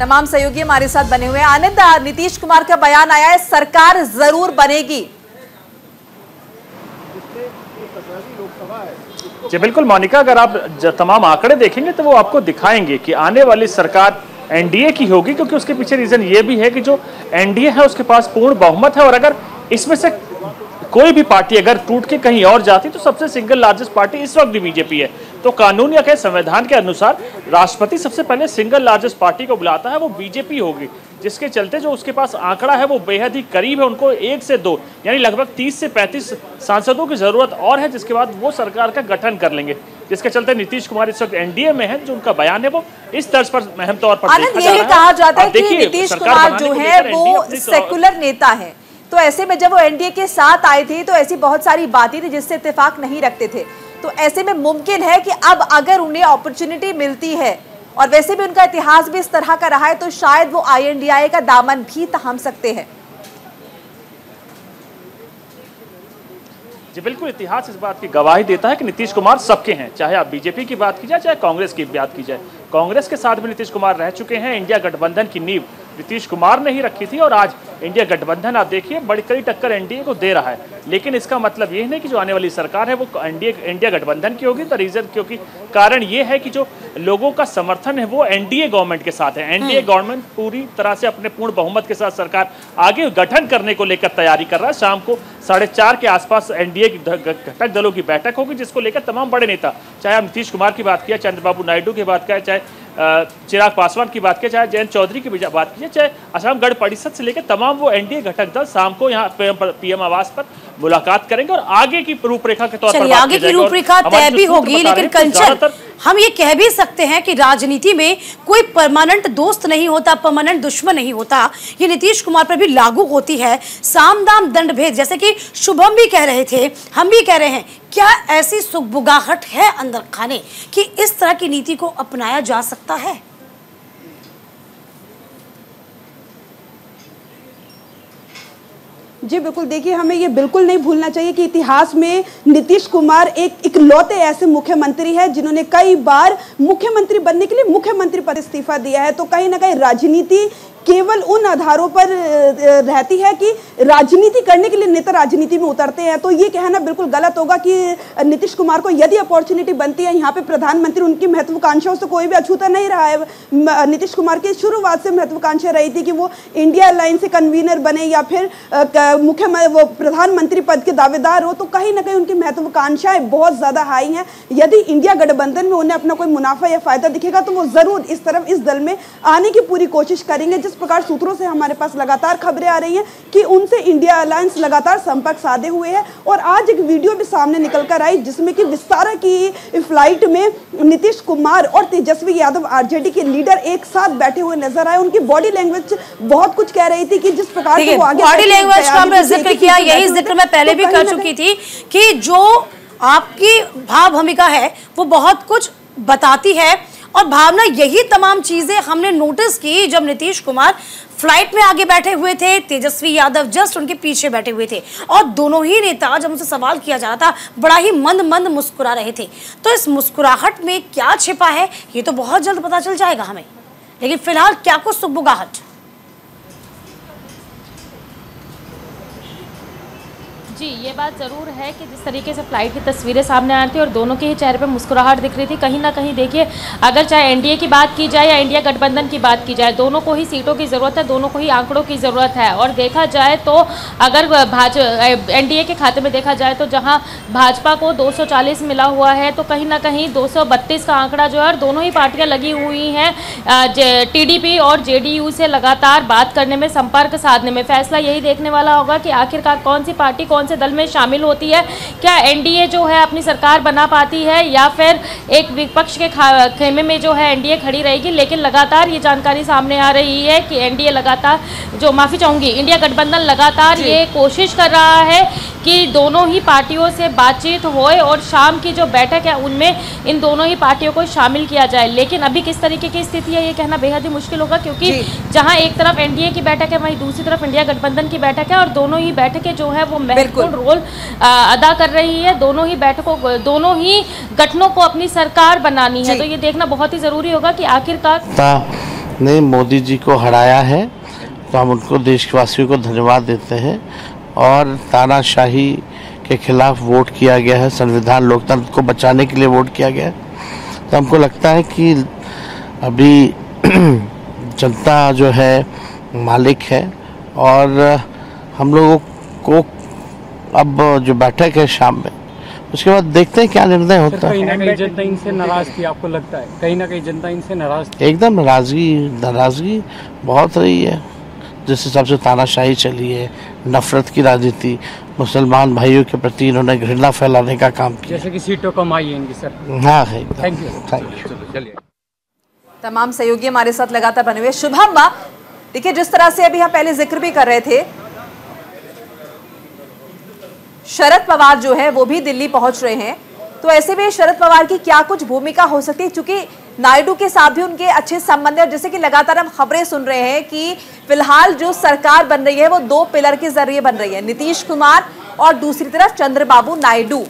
तमाम सहयोगी हमारे साथ बने हुए हैं। आनंद, नीतीश कुमार का बयान आया है, सरकार जरूर बनेगी। जी बिल्कुल मोनिका, अगर आप तमाम आंकड़े देखेंगे तो वो आपको दिखाएंगे कि आने वाली सरकार एनडीए की होगी, क्योंकि उसके पीछे रीजन ये भी है कि जो एनडीए है उसके पास पूर्ण बहुमत है, और अगर इसमें से कोई भी पार्टी अगर टूट के कहीं और जाती तो सबसे सिंगल लार्जेस्ट पार्टी इस वक्त भी बीजेपी है। तो कानून या कहे संविधान के अनुसार राष्ट्रपति सबसे पहले सिंगल लार्जेस्ट पार्टी को बुलाता है, वो बीजेपी होगी, जिसके चलते जो उसके पास आंकड़ा है वो बेहद ही करीब है। उनको 1 से 2 यानी लगभग 30 से 35 सांसदों की जरूरत और है, जिसके बाद वो सरकार का गठन कर लेंगे, जिसके चलते नीतीश कुमार इस वक्त एनडीए में है। जो उनका बयान है वो इस तर्ज पर अहम तौर पर कहा जाता है कि नीतीश कुमार जो है वो सेकुलर नेता है, तो ऐसे में जब वो एनडीए के साथ आए थे तो ऐसी बहुत सारी बातें थी जिससे इत्तेफाक नहीं रखते थे। तो ऐसे में मुमकिन है कि अब अगर उन्हें अपॉर्चुनिटी मिलती है, और वैसे भी उनका इतिहास भी इस तरह का रहा है, तो शायद वो आईएनडीआई का दामन भी थाम सकते हैं। जी बिल्कुल, इतिहास इस बात की गवाही देता है कि नीतीश कुमार सबके हैं, चाहे आप बीजेपी की बात की जाए चाहे कांग्रेस की बात की जाए। कांग्रेस के साथ भी नीतीश कुमार रह चुके हैं। इंडिया गठबंधन की नींव नीतीश कुमार ने ही रखी थी, और आज इंडिया गठबंधन आप देखिए बड़ी कड़ी टक्कर एनडीए को दे रहा है। लेकिन इसका मतलब ये नहीं कि जो आने वाली सरकार है वो इंडिया गठबंधन की होगी। तो रीजन क्योंकि कारण ये है कि जो लोगों का समर्थन है वो एनडीए गवर्नमेंट के साथ है। एनडीए गवर्नमेंट पूरी तरह से अपने पूर्ण बहुमत के साथ सरकार आगे गठन करने को लेकर तैयारी कर रहा है। शाम को 4:30 के आसपास एनडीए घटक दलों की बैठक होगी, जिसको लेकर तमाम बड़े नेता, चाहे आप नीतीश कुमार की बात किया, चंद्रबाबू नायडू की बात किया, चाहे चिराग पासवान की बात किया, चाहे जयंत चौधरी की बात की, चाहे असम गण परिषद से लेकर तमाम वो एनडीए घटक दल शाम को यहाँ पीएम आवास पर मुलाकात करेंगे और आगे की रूपरेखा के तौर पर आगे की रूपरेखा तय भी होगी। लेकिन कंचन, हम ये कह भी सकते हैं कि राजनीति में कोई परमानेंट दोस्त नहीं होता, परमानेंट दुश्मन नहीं होता। ये नीतीश कुमार पर भी लागू होती है। साम दाम दंड भेद, जैसे कि शुभम भी कह रहे थे, हम भी कह रहे हैं, क्या ऐसी सुगबुगाहट है अंदर खाने कि इस तरह की नीति को अपनाया जा सकता है? जी बिल्कुल, देखिए हमें ये बिल्कुल नहीं भूलना चाहिए कि इतिहास में नीतीश कुमार एक इकलौते ऐसे मुख्यमंत्री है जिन्होंने कई बार मुख्यमंत्री बनने के लिए मुख्यमंत्री पद इस्तीफा दिया है। तो कहीं ना कहीं राजनीति केवल उन आधारों पर रहती है कि राजनीति करने के लिए नेता राजनीति में उतरते हैं। तो ये कहना बिल्कुल गलत होगा कि नीतीश कुमार को यदि अपॉर्चुनिटी बनती है यहाँ पे प्रधानमंत्री, उनकी महत्वाकांक्षाओं से कोई भी अछूता नहीं रहा है। नीतीश कुमार की शुरुआत से महत्वाकांक्षा रही थी कि वो इंडिया अलायंस से कन्वीनर बने या फिर वो प्रधानमंत्री पद के दावेदार हो। तो कहीं ना कहीं उनकी महत्वाकांक्षाएं बहुत ज़्यादा हाई हैं। यदि इंडिया गठबंधन में उन्हें अपना कोई मुनाफा या फायदा दिखेगा तो वो ज़रूर इस तरफ इस दल में आने की पूरी कोशिश करेंगे। जिस प्रकार सूत्रों से हमारे पास लगातार खबरें आ रही हैं कि उनसे इंडिया अलायंस लगातार संपर्क साधे हुए है, और आज एक वीडियो भी सामने निकल कर आई जिसमें कि विस्तारा की फ्लाइट में नीतीश कुमार और तेजस्वी यादव आरजेडी के लीडर एक साथ बैठे हुए नजर आए। उनकी बॉडी लैंग्वेज बहुत कुछ कह रही थी कि जिस प्रकार से वो आगे बॉडी लैंग्वेज का हमने जिक्र किया, यही जिक्र मैं पहले भी कर चुकी थी कि जो आपकी भाव भूमिका है वो बहुत कुछ बताती है, और भावना यही तमाम चीजें हमने नोटिस की जब नीतीश कुमार फ्लाइट में आगे बैठे हुए थे, तेजस्वी यादव जस्ट उनके पीछे बैठे हुए थे, और दोनों ही नेता जब उनसे सवाल किया जा रहा था बड़ा ही मंद मंद मुस्कुरा रहे थे। तो इस मुस्कुराहट में क्या छिपा है ये तो बहुत जल्द पता चल जाएगा हमें, लेकिन फिलहाल क्या कुछ सुगबुगाहट। जी, ये बात ज़रूर है कि जिस तरीके से फ्लाइट की तस्वीरें सामने आ रही थी और दोनों के ही चेहरे पे मुस्कुराहट दिख रही थी, कहीं ना कहीं देखिए अगर चाहे एनडीए की बात की जाए या इंडिया गठबंधन की बात की जाए, दोनों को ही सीटों की ज़रूरत है, दोनों को ही आंकड़ों की ज़रूरत है। और देखा जाए तो अगर एनडीए के खाते में देखा जाए तो जहाँ भाजपा को 240 मिला हुआ है, तो कहीं ना कहीं 232 का आंकड़ा जो है, और दोनों ही पार्टियाँ लगी हुई हैं टीडीपी और जेडीयू से लगातार बात करने में, संपर्क साधने में। फैसला यही देखने वाला होगा कि आखिरकार कौन सी पार्टी कौन से दल में शामिल होती है। क्या एनडीए जो है अपनी सरकार बना पाती है या फिर एक विपक्ष के खेमे में जो है एनडीए खड़ी रहेगी। लेकिन लगातार ये जानकारी सामने आ रही है कि एनडीए लगातार इंडिया गठबंधन लगातार ये कोशिश कर रहा है कि दोनों ही पार्टियों से बातचीत होए और शाम की जो बैठक है उनमें इन दोनों ही पार्टियों को शामिल किया जाए। लेकिन अभी किस तरीके की स्थिति है ये कहना बेहद ही मुश्किल होगा, क्योंकि जहां एक तरफ एनडीए की बैठक है वहीं दूसरी तरफ इंडिया गठबंधन की बैठक है, और दोनों ही बैठकें जो है वो महत्वपूर्ण रोल अदा कर रही है। दोनों ही गठनों को अपनी सरकार बनानी है, तो ये देखना बहुत ही जरूरी होगा कि आखिरकार ने मोदी जी को हराया है, तो हम उनको, देशवासियों को धन्यवाद देते हैं। और तानाशाही के खिलाफ वोट किया गया है, संविधान लोकतंत्र को बचाने के लिए वोट किया गया है। तो हमको लगता है कि अभी जनता जो है मालिक है, और हम लोगों को अब जो बैठक है शाम में, उसके बाद देखते हैं क्या निर्णय होता है। कहीं ना कहीं जनता इनसे नाराज थी, आपको लगता है कहीं ना कहीं जनता इनसे नाराज थी? एकदम नाराजगी बहुत रही है। जिस हिसाब से तानाशाही चली है, नफरत की राजनीति, मुसलमान भाइयों के प्रति इन्होंने घृणा फैलाने का काम किया, जैसे कि सीटों कम आई है इनकी सर। हाँ है। Thank you. तमाम सहयोगी हमारे साथ लगातार बने हुए। शुभम, देखिए जिस तरह से अभी हम पहले जिक्र भी कर रहे थे, शरद पवार जो है वो भी दिल्ली पहुंच रहे हैं, तो ऐसे में शरद पवार की क्या कुछ भूमिका हो सकती है, क्योंकि नायडू के साथ भी उनके अच्छे संबंध है। और जैसे कि लगातार हम खबरें सुन रहे हैं कि फिलहाल जो सरकार बन रही है वो 2 पिलर के जरिए बन रही है, नीतीश कुमार और दूसरी तरफ चंद्रबाबू नायडू।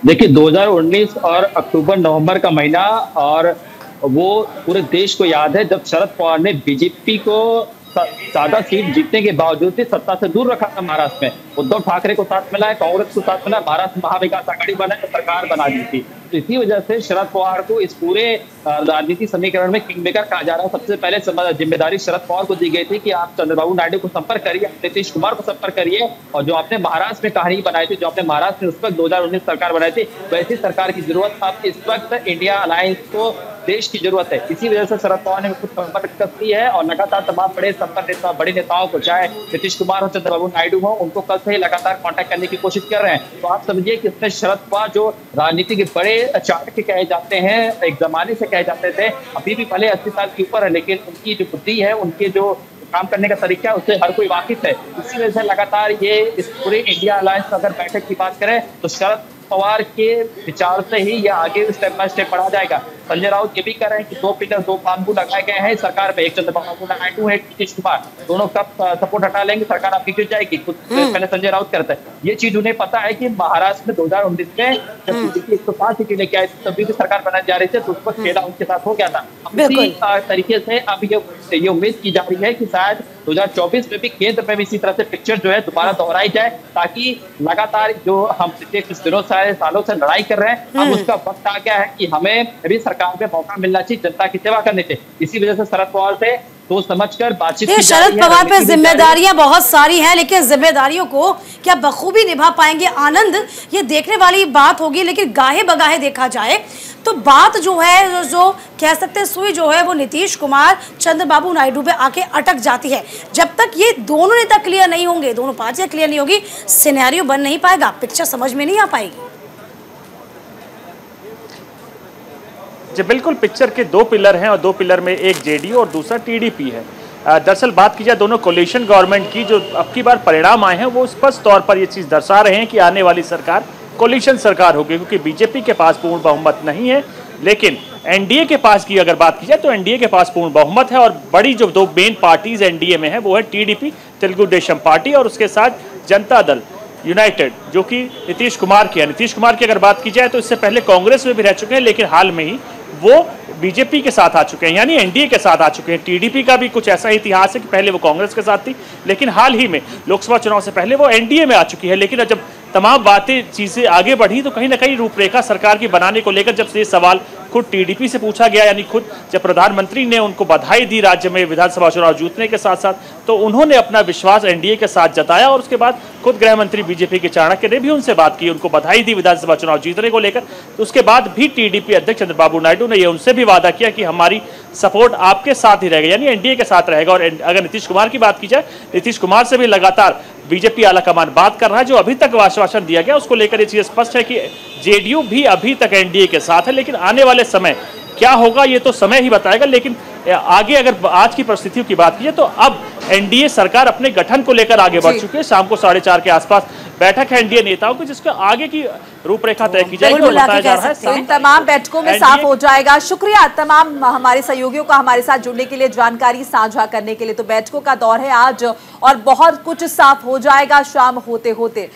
देखिए 2019 और अक्टूबर नवंबर का महीना, और वो पूरे देश को याद है जब शरद पवार ने बीजेपी को ज्यादा सीट जीतने के बावजूद भी सत्ता से दूर रखा था। महाराष्ट्र में उद्धव ठाकरे को साथ मिला है, कांग्रेस को साथ मिला, महाराष्ट्र महाविकास आघाड़ी बनाई, सरकार बना दी थी। तो इसी वजह से शरद पवार को इस पूरे राजनीति समीकरण में किंगमेकर कहा जा रहा है। सबसे पहले जिम्मेदारी शरद पवार को दी गई थी कि आप चंद्रबाबू नायडू को संपर्क करिए, नीतीश कुमार को संपर्क करिए, और जो आपने महाराष्ट्र में कहानी बनाई थी, जो आपने महाराष्ट्र में उस वक्त 2019 सरकार बनाई थी, वैसी सरकार की जरूरत अब इस वक्त इंडिया अलायंस को देश की जरूरत है। इसी वजह से शरद पवार ने कुछ संपर्क की है, और लगातार तमाम बड़े नेताओं को, चाहे नीतीश कुमार हो, चंद्रबाबू नायडू हो, उनको कल से ही लगातार कांटेक्ट करने की कोशिश कर रहे हैं। तो आप समझिए कि इसमें शरद पवार जो राजनीति के बड़े चाणक्य कहे जाते हैं, एक जमाने से कहे जाते थे, अभी भी भले 80 साल के ऊपर है, लेकिन उनकी जो बुद्धि है, उनके जो काम करने का तरीका है, उससे हर कोई वाकिफ है। इसी वजह से लगातार ये इस पूरे इंडिया अलायंस अगर बैठक की बात करें तो शरद पवार के विचार से ही यह आगे स्टेप बाय स्टेप बढ़ा जाएगा। संजय राउत ये भी कह रहे हैं कि 2 पिलर 2 बांबू लगाए गए हैं सरकार पे, एक चंद्रबाबू नायडू है, एक नीतीश कुमार, दोनों कब सपोर्ट हटा लेंगे सरकार आपकी गिर जाएगी। कुछ पहले संजय राउत करते हैं, ये चीज उन्हें पता है कि महाराष्ट्र में 2019 में जब बीजेपी 105 सीटें लेके आई तभी भी सरकार बनाई जा रही थी, तो उस वक्त खेला उनके साथ हो गया था। इसी तरीके से अब ये उम्मीद की जा रही है कि शायद 2024 में भी केंद्र में भी इसी तरह से पिक्चर जो है दोबारा दोहराई जाए, ताकि लगातार जो हम पिछले कुछ दिनों सालों से लड़ाई कर रहे हैं, अब उसका वक्त आ गया है कि हमें भी सरकार में मौका मिलना चाहिए जनता की सेवा करने से। इसी वजह से शरद पवार से तो समझकर बातचीत। शरद पवार पे जिम्मेदारियां बहुत सारी हैं, लेकिन जिम्मेदारियों को क्या बखूबी निभा पाएंगे आनंद, ये देखने वाली बात होगी। लेकिन गाहे बगाहे देखा जाए तो बात जो है, जो कह सकते हैं सुई जो है, वो नीतीश कुमार चंद्रबाबू नायडू पे आके अटक जाती है। जब तक ये दोनों नेता क्लियर नहीं होंगे, दोनों पार्टियां क्लियर नहीं होगी, सिनेरियो बन नहीं पाएगा, पिक्चर समझ में नहीं आ पाएगी। जी बिल्कुल, पिक्चर के 2 पिलर हैं, और 2 पिलर में एक जेडीयू और दूसरा टीडीपी है। दरअसल बात की जाए दोनों कोलिशन गवर्नमेंट की, जो अब की बार परिणाम आए हैं वो स्पष्ट तौर पर ये चीज़ दर्शा रहे हैं कि आने वाली सरकार कोलिशन सरकार होगी, क्योंकि बीजेपी के पास पूर्ण बहुमत नहीं है। लेकिन एनडीए के पास की अगर बात की जाए तो एनडीए के पास पूर्ण बहुमत है, और बड़ी जो 2 मेन पार्टीज एनडीए में है वो है टीडीपी तेलुगु देशम पार्टी, और उसके साथ जनता दल यूनाइटेड जो कि नीतीश कुमार की है। नीतीश कुमार की अगर बात की जाए तो इससे पहले कांग्रेस में भी रह चुके हैं, लेकिन हाल में ही वो बीजेपी के साथ आ चुके हैं, यानी एनडीए के साथ आ चुके हैं। टीडीपी का भी कुछ ऐसा ही इतिहास है कि पहले वो कांग्रेस के साथ थी, लेकिन हाल ही में लोकसभा चुनाव से पहले वो एनडीए में आ चुकी है। लेकिन जब तमाम बातें चीजें आगे बढ़ी तो कहीं ना कहीं रूपरेखा सरकार की बनाने को लेकर जब से ये सवाल खुद टीडीपी से पूछा गया, यानी खुद जब प्रधानमंत्री ने उनको बधाई दी राज्य में विधानसभा चुनाव जीतने के साथ साथ, तो उन्होंने अपना विश्वास एनडीए के साथ जताया, और उसके बाद खुद गृह मंत्री बीजेपी के चाणक्य ने भी उनसे बात की, उनको बधाई दी विधानसभा चुनाव जीतने को लेकर। तो उसके बाद भी टीडीपी अध्यक्ष चंद्रबाबू नायडू ने यह उनसे भी वादा किया कि हमारी सपोर्ट आपके साथ ही रहेगा, यानी एनडीए के साथ रहेगा। और अगर नीतीश कुमार की बात की जाए, नीतीश कुमार से भी लगातार बीजेपी आलाकमान बात कर रहा है। जो अभी तक आश्वासन दिया गया उसको लेकर ये चीज स्पष्ट है कि जेडीयू भी अभी तक एनडीए के साथ है, लेकिन आने वाले समय क्या होगा ये तो समय ही बताएगा। लेकिन आगे अगर आज की परिस्थितियों की बात की तो अब एनडीए सरकार अपने गठन को लेकर आगे बढ़ चुकी है। शाम को 4:30 के आसपास बैठक है एनडीए नेताओं की, जिसके आगे की रूपरेखा तय की जाएगी और बताया जा रहा है इन तमाम बैठकों में साफ हो जाएगा। शुक्रिया तमाम हमारे सहयोगियों का हमारे साथ जुड़ने के लिए, जानकारी साझा करने के लिए। तो बैठकों का दौर है आज और बहुत कुछ साफ हो जाएगा शाम होते होते।